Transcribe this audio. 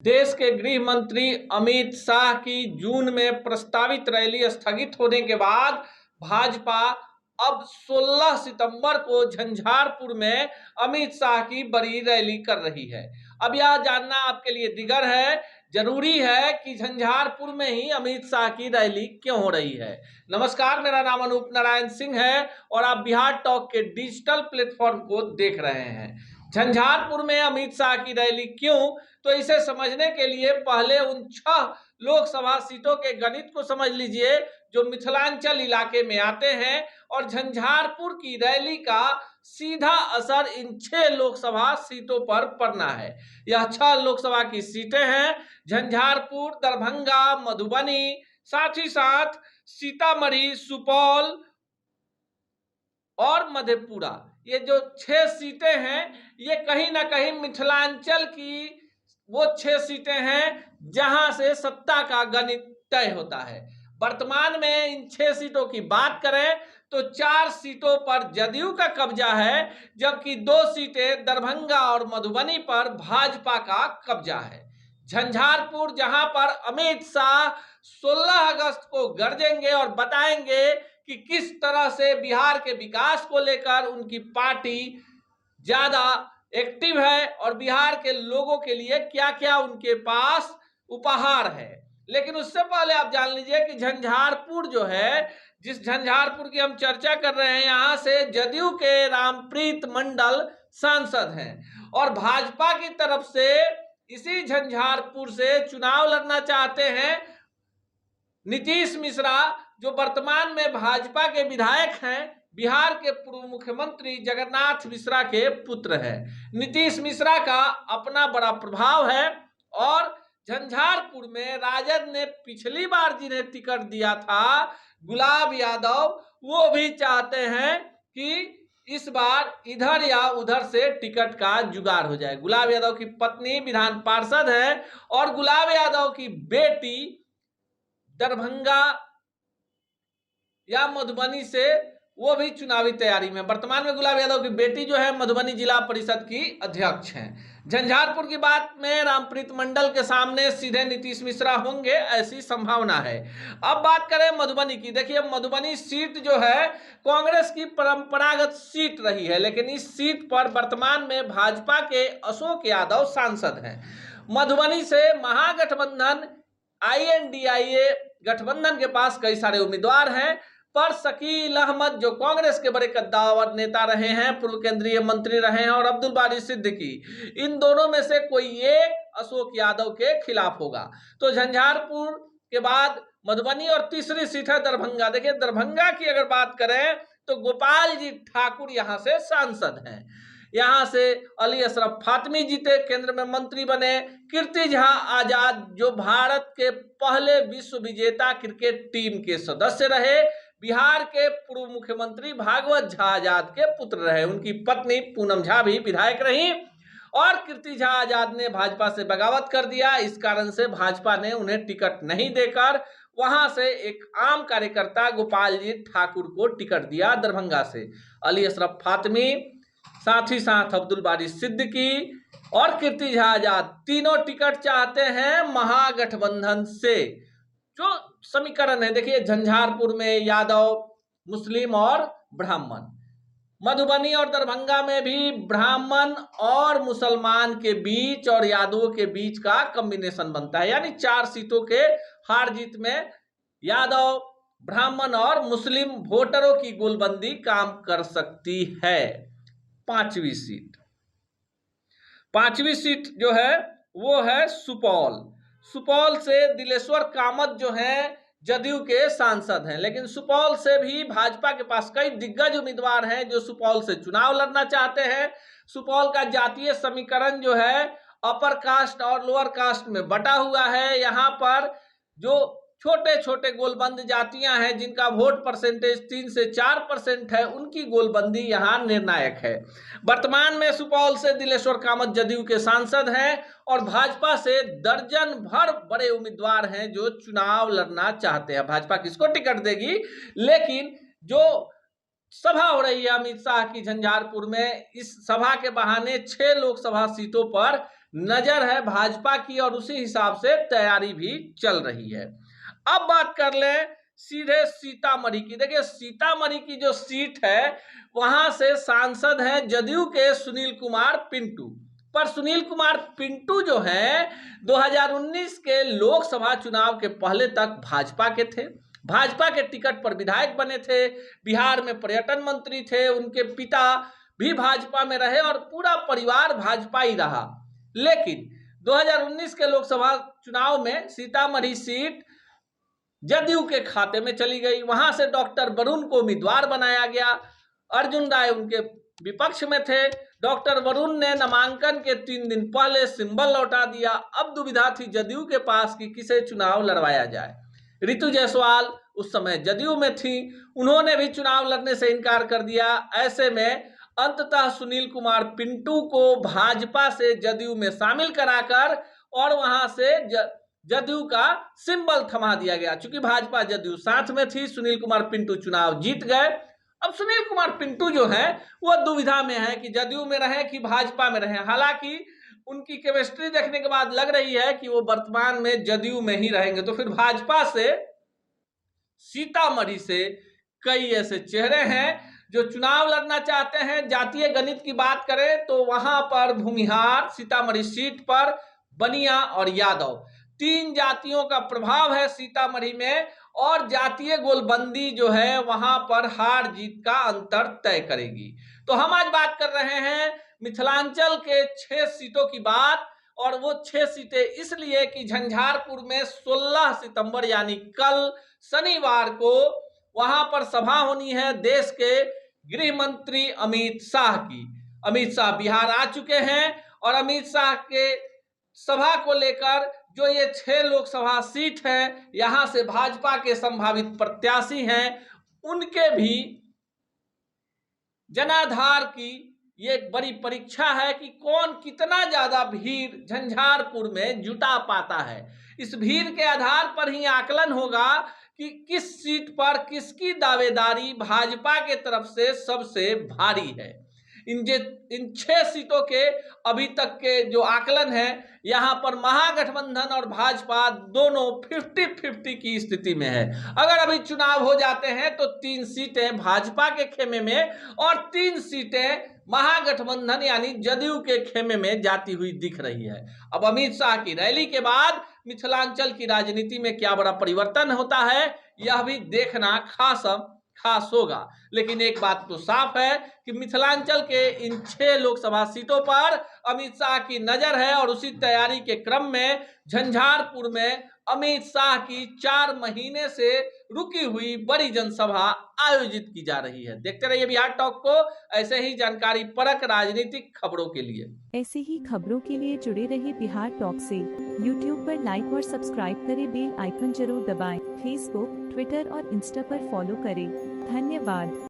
देश के गृह मंत्री अमित शाह की जून में प्रस्तावित रैली स्थगित होने के बाद भाजपा अब 16 सितंबर को झंझारपुर में अमित शाह की बड़ी रैली कर रही है। अब यह जानना आपके लिए दिगर है, जरूरी है कि झंझारपुर में ही अमित शाह की रैली क्यों हो रही है। नमस्कार, मेरा नाम अनूप नारायण सिंह है और आप बिहार टॉक के डिजिटल प्लेटफॉर्म को देख रहे हैं। झंझारपुर में अमित शाह की रैली क्यों, तो इसे समझने के लिए पहले उन 6 लोकसभा सीटों के गणित को समझ लीजिए जो मिथिलांचल इलाके में आते हैं और झंझारपुर की रैली का सीधा असर इन 6 लोकसभा सीटों पर पड़ना है। यह 6 लोकसभा की सीटें हैं झंझारपुर, दरभंगा, मधुबनी, साथ ही साथ सीतामढ़ी, सुपौल और मधेपुरा। ये जो 6 सीटें हैं ये कहीं ना कहीं मिथिलांचल की वो 6 सीटें हैं जहां से सत्ता का गणित तय होता है। वर्तमान में इन 6 सीटों की बात करें तो 4 सीटों पर जदयू का कब्जा है, जबकि 2 सीटें दरभंगा और मधुबनी पर भाजपा का कब्जा है। झंझारपुर जहां पर अमित शाह 16 अगस्त को गरजेंगे और बताएंगे कि किस तरह से बिहार के विकास को लेकर उनकी पार्टी ज्यादा एक्टिव है और बिहार के लोगों के लिए क्या क्या उनके पास उपहार है। लेकिन उससे पहले आप जान लीजिए कि झंझारपुर जो है, जिस झंझारपुर की हम चर्चा कर रहे हैं, यहां से जदयू के रामप्रीत मंडल सांसद हैं और भाजपा की तरफ से इसी झंझारपुर से चुनाव लड़ना चाहते हैं नीतीश मिश्रा, जो वर्तमान में भाजपा के विधायक हैं, बिहार के पूर्व मुख्यमंत्री जगन्नाथ मिश्रा के पुत्र हैं। नीतीश मिश्रा का अपना बड़ा प्रभाव है और झंझारपुर में राजद ने पिछली बार जिन्हें टिकट दिया था, गुलाब यादव, वो भी चाहते हैं कि इस बार इधर या उधर से टिकट का जुगाड़ हो जाए। गुलाब यादव की पत्नी विधान पार्षद है और गुलाब यादव की बेटी दरभंगा या मधुबनी से वो भी चुनावी तैयारी में। वर्तमान में गुलाब यादव की बेटी जो है मधुबनी जिला परिषद की अध्यक्ष हैं। झंझारपुर की बात में रामप्रीत मंडल के सामने सीधे नीतीश मिश्रा होंगे, ऐसी संभावना है। अब बात करें मधुबनी की। देखिए, मधुबनी सीट जो है कांग्रेस की परंपरागत सीट रही है, लेकिन इस सीट पर वर्तमान में भाजपा के अशोक यादव सांसद हैं। मधुबनी से महागठबंधन INDIA गठबंधन के पास कई सारे उम्मीदवार हैं, पर शकील अहमद जो कांग्रेस के बड़े कद्दावर नेता रहे हैं, पूर्व केंद्रीय मंत्री रहे हैं, और अब्दुल बारी सिद्दीकी, इन दोनों में से कोई एक अशोक यादव के खिलाफ होगा। तो झंझारपुर के बाद मधुबनी और तीसरी सीट है दरभंगा। देखिए, दरभंगा की अगर बात करें तो गोपाल जी ठाकुर यहां से सांसद हैं। यहां से अली अशरफ फातमी जीते, केंद्र में मंत्री बने। कीर्ति झा आजाद जो भारत के पहले विश्व विजेता क्रिकेट टीम के सदस्य रहे, बिहार के पूर्व मुख्यमंत्री भागवत झा आजाद के पुत्र रहे। उनकी पत्नी पूनम झा भी विधायक रही और कीर्ति झा आजाद ने भाजपा से बगावत कर दिया। इस कारण से भाजपा ने उन्हें टिकट नहीं देकर वहां से एक आम कार्यकर्ता गोपाल जी ठाकुर को टिकट दिया दरभंगा से। अली अशरफ फातमी, साथ ही साथ अब्दुल बारी सिद्दीकी और कीर्ति झा आजाद तीनों टिकट चाहते हैं महागठबंधन से। जो समीकरण है, देखिए, झंझारपुर में यादव, मुस्लिम और ब्राह्मण, मधुबनी और दरभंगा में भी ब्राह्मण और मुसलमान के बीच और यादवों के बीच का कॉम्बिनेशन बनता है। यानी 4 सीटों के हार जीत में यादव, ब्राह्मण और मुस्लिम वोटरों की गोलबंदी काम कर सकती है। 5वीं सीट जो है वो है सुपौल। सुपौल से दिलेश्वर कामत जो हैं जदयू के सांसद हैं, लेकिन सुपौल से भी भाजपा के पास कई दिग्गज उम्मीदवार हैं जो सुपौल से चुनाव लड़ना चाहते हैं। सुपौल का जातीय समीकरण जो है अपर कास्ट और लोअर कास्ट में बटा हुआ है। यहाँ पर जो छोटे छोटे गोलबंद जातियां हैं जिनका वोट परसेंटेज 3 से 4% है, उनकी गोलबंदी यहाँ निर्णायक है। वर्तमान में सुपौल से दिलेश्वर कामत जदयू के सांसद हैं और भाजपा से दर्जन भर बड़े उम्मीदवार हैं जो चुनाव लड़ना चाहते हैं। भाजपा किसको टिकट देगी, लेकिन जो सभा हो रही है अमित शाह की झंझारपुर में, इस सभा के बहाने 6 लोकसभा सीटों पर नजर है भाजपा की और उसी हिसाब से तैयारी भी चल रही है। अब बात कर ले सीधे सीतामढ़ी की। देखिए सीतामढ़ी की जो सीट है वहां से सांसद हैं जदयू के सुनील कुमार पिंटू। पर सुनील कुमार पिंटू जो है 2019 के लोकसभा चुनाव के पहले तक भाजपा के थे, भाजपा के टिकट पर विधायक बने थे, बिहार में पर्यटन मंत्री थे, उनके पिता भी भाजपा में रहे और पूरा परिवार भाजपा ही रहा। लेकिन 2019 के लोकसभा चुनाव में सीतामढ़ी सीट जदयू के खाते में चली गई। वहां से डॉक्टर वरुण को उम्मीदवार बनाया गया। अर्जुन राय उनके विपक्ष में थे। डॉक्टर वरुण ने नामांकन के 3 दिन पहले सिंबल लौटा दिया। अब दुविधा थी जदयू के पास कि किसे चुनाव लड़वाया जाए। ऋतु जायसवाल उस समय जदयू में थी, उन्होंने भी चुनाव लड़ने से इनकार कर दिया। ऐसे में अंततः सुनील कुमार पिंटू को भाजपा से जदयू में शामिल कराकर और वहां से जदयू का सिंबल थमा दिया गया। चूंकि भाजपा जदयू साथ में थी, सुनील कुमार पिंटू चुनाव जीत गए। अब सुनील कुमार पिंटू जो है वो दुविधा में है कि जदयू में रहे कि भाजपा में रहे। हालांकि उनकी केमिस्ट्री देखने के बाद लग रही है कि वो वर्तमान में जदयू में ही रहेंगे। तो फिर भाजपा से सीतामढ़ी से कई ऐसे चेहरे हैं जो चुनाव लड़ना चाहते हैं। जातीय गणित की बात करें तो वहां पर भूमिहार सीतामढ़ी सीट पर बनिया और यादव 3 जातियों का प्रभाव है सीतामढ़ी में, और जातीय गोलबंदी जो है वहां पर हार जीत का अंतर तय करेगी। तो हम आज बात कर रहे हैं मिथिलांचल के 6 सीटों की बात, और वो 6 सीटें इसलिए कि झंझारपुर में 16 सितंबर यानी कल शनिवार को वहां पर सभा होनी है देश के गृह मंत्री अमित शाह की। अमित शाह बिहार आ चुके हैं और अमित शाह के सभा को लेकर जो ये 6 लोकसभा सीट हैं, यहां से भाजपा के संभावित प्रत्याशी हैं, उनके भी जनाधार की ये एक बड़ी परीक्षा है कि कौन कितना ज्यादा भीड़ झंझारपुर में जुटा पाता है। इस भीड़ के आधार पर ही आकलन होगा कि किस सीट पर किसकी दावेदारी भाजपा के तरफ से सबसे भारी है। इन 6 सीटों के अभी तक के जो आकलन है, यहां पर महागठबंधन और भाजपा दोनों 50-50 की स्थिति में है। अगर अभी चुनाव हो जाते हैं तो 3 सीटें भाजपा के खेमे में और 3 सीटें महागठबंधन यानी जदयू के खेमे में जाती हुई दिख रही है। अब अमित शाह की रैली के बाद मिथिलांचल की राजनीति में क्या बड़ा परिवर्तन होता है, यह भी देखना खास होगा। लेकिन एक बात तो साफ है कि मिथिलांचल के इन 6 लोकसभा सीटों पर अमित शाह की नजर है, और उसी तैयारी के क्रम में झंझारपुर में अमित शाह की 4 महीने से रुकी हुई बड़ी जनसभा आयोजित की जा रही है। देखते रहिए बिहार टॉक को, ऐसे ही जानकारी परक राजनीतिक खबरों के लिए। ऐसे ही खबरों के लिए जुड़े रहिए बिहार टॉक से। यूट्यूब पर लाइक और सब्सक्राइब करें, बेल आइकन जरूर दबाएं। फेसबुक, ट्विटर और इंस्टा पर फॉलो करें। धन्यवाद।